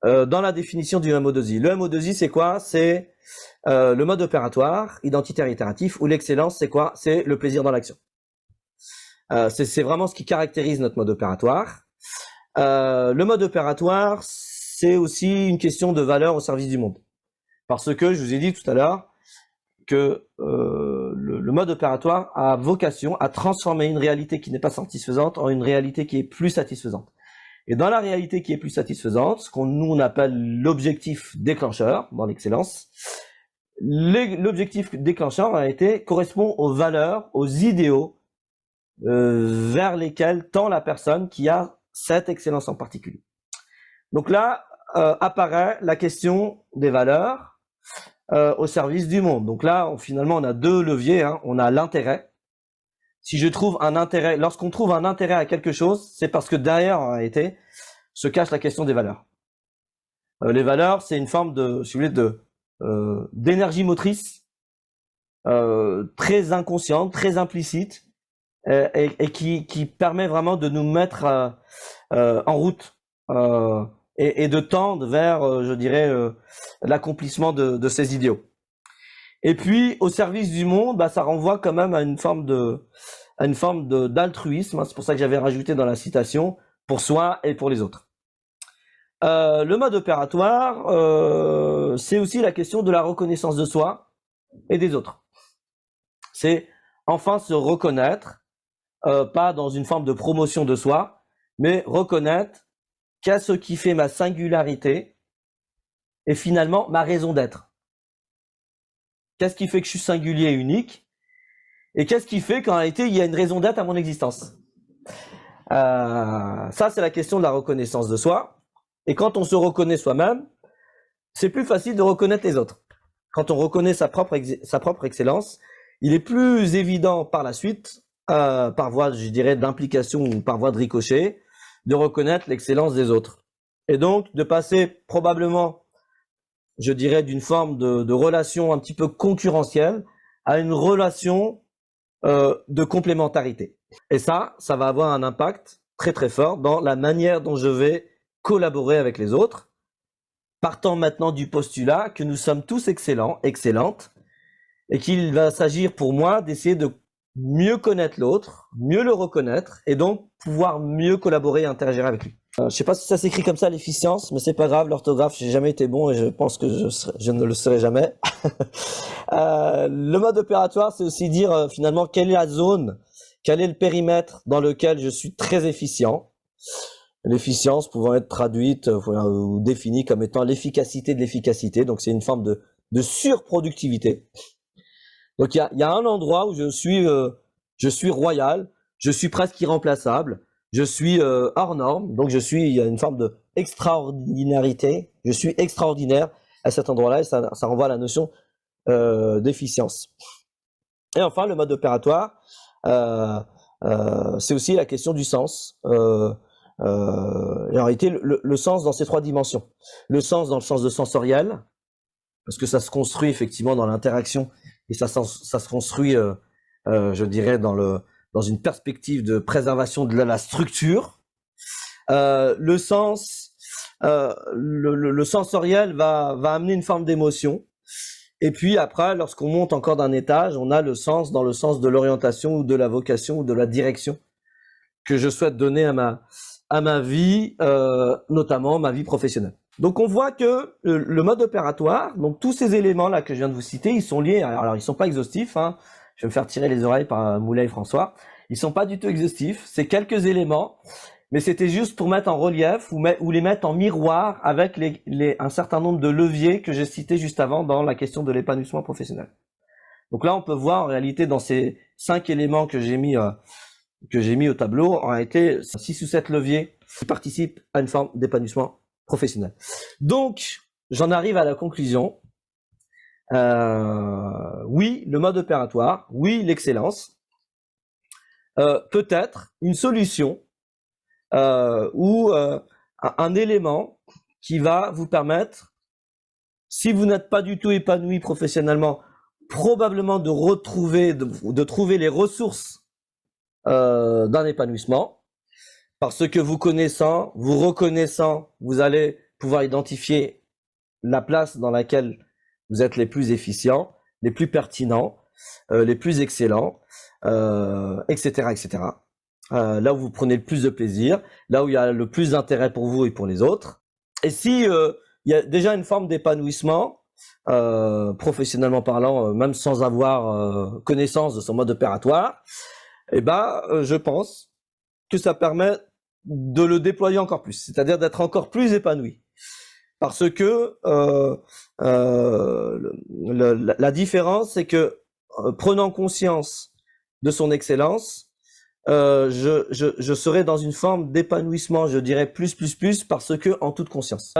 dans la définition du MO2I. Le MO2I, c'est quoi? C'est le mode opératoire, identitaire et itératif, où l'excellence, c'est quoi? C'est le plaisir dans l'action. C'est vraiment ce qui caractérise notre mode opératoire. Le mode opératoire, c'est aussi une question de valeur au service du monde. Parce que, je vous ai dit tout à l'heure, que le mode opératoire a vocation à transformer une réalité qui n'est pas satisfaisante en une réalité qui est plus satisfaisante. Et dans la réalité qui est plus satisfaisante, ce nous on appelle l'objectif déclencheur dans l'excellence, l'objectif déclencheur correspond aux valeurs, aux idéaux vers lesquels tend la personne qui a cette excellence en particulier. Donc là apparaît la question des valeurs au service du monde. Donc là, finalement, on a deux leviers. Hein. On a l'intérêt. Si je trouve un intérêt, lorsqu'on trouve un intérêt à quelque chose, c'est parce que derrière, en réalité, se cache la question des valeurs. Les valeurs, c'est une forme de, si vous voulez, d'énergie motrice très inconsciente, très implicite, et qui permet vraiment de nous mettre en route et de tendre vers, je dirais, l'accomplissement de ces idéaux. Et puis, au service du monde, ça renvoie quand même à une forme d'altruisme. Hein, c'est pour ça que j'avais rajouté dans la citation, pour soi et pour les autres. Le mode opératoire, c'est aussi la question de la reconnaissance de soi et des autres. C'est enfin se reconnaître, pas dans une forme de promotion de soi, mais reconnaître qu'est-ce qui fait ma singularité et finalement ma raison d'être. Qu'est-ce qui fait que je suis singulier et unique? Et qu'est-ce qui fait qu'en réalité, il y a une raison d'être à mon existence? Ça, c'est la question de la reconnaissance de soi. Et quand on se reconnaît soi-même, c'est plus facile de reconnaître les autres. Quand on reconnaît sa propre excellence, il est plus évident par la suite, par voie, je dirais, d'implication ou par voie de ricochet, de reconnaître l'excellence des autres. Et donc, de passer probablement, je dirais, d'une forme de relation un petit peu concurrentielle à une relation de complémentarité. Et ça va avoir un impact très très fort dans la manière dont je vais collaborer avec les autres, partant maintenant du postulat que nous sommes tous excellents, excellentes, et qu'il va s'agir pour moi d'essayer de mieux connaître l'autre, mieux le reconnaître, et donc pouvoir mieux collaborer et interagir avec lui. Je sais pas si ça s'écrit comme ça, l'efficience, mais c'est pas grave, l'orthographe, j'ai jamais été bon et je pense que je ne le serai jamais. Le mode opératoire, c'est aussi dire finalement quelle est la zone, quel est le périmètre dans lequel je suis très efficient. L'efficience pouvant être traduite ou définie comme étant l'efficacité de l'efficacité, donc c'est une forme de surproductivité. Donc il y a un endroit où je suis royal, je suis presque irremplaçable, je suis hors norme, donc il y a une forme de extraordinarité, je suis extraordinaire à cet endroit-là, et ça renvoie à la notion d'efficience. Et enfin, le mode opératoire, c'est aussi la question du sens. Et en réalité, le sens dans ces trois dimensions. Le sens dans le sens de sensoriel, parce que ça se construit effectivement dans l'interaction, et ça se construit, je dirais, dans une perspective de préservation de la structure. Le sensoriel va amener une forme d'émotion. Et puis après, lorsqu'on monte encore d'un étage, on a le sens dans le sens de l'orientation ou de la vocation ou de la direction que je souhaite donner à ma vie, notamment ma vie professionnelle. Donc on voit que le mode opératoire, donc tous ces éléments-là que je viens de vous citer, ils sont liés, alors ils sont pas exhaustifs, hein, je vais me faire tirer les oreilles par Moulay et François, ils sont pas du tout exhaustifs, c'est quelques éléments, mais c'était juste pour mettre en relief ou les mettre en miroir avec un certain nombre de leviers que j'ai cités juste avant dans la question de l'épanouissement professionnel. Donc là on peut voir en réalité dans ces 5 éléments que j'ai mis au tableau, en réalité 6 ou 7 leviers qui participent à une forme d'épanouissement professionnel. Donc, j'en arrive à la conclusion. Oui, le mode opératoire, oui, l'excellence, peut être une solution ou un élément qui va vous permettre, si vous n'êtes pas du tout épanoui professionnellement, probablement de trouver les ressources d'un épanouissement, parce que vous connaissant, vous reconnaissant, vous allez pouvoir identifier la place dans laquelle vous êtes les plus efficients, les plus pertinents, les plus excellents, etc., etc. Là où vous prenez le plus de plaisir, là où il y a le plus d'intérêt pour vous et pour les autres. Et si il y a déjà une forme d'épanouissement, professionnellement parlant, même sans avoir connaissance de son mode opératoire, eh ben, je pense que ça permet de le déployer encore plus, c'est-à-dire d'être encore plus épanoui. Parce que la différence, c'est que prenant conscience de son excellence, je serai dans une forme d'épanouissement, je dirais plus, parce que en toute conscience.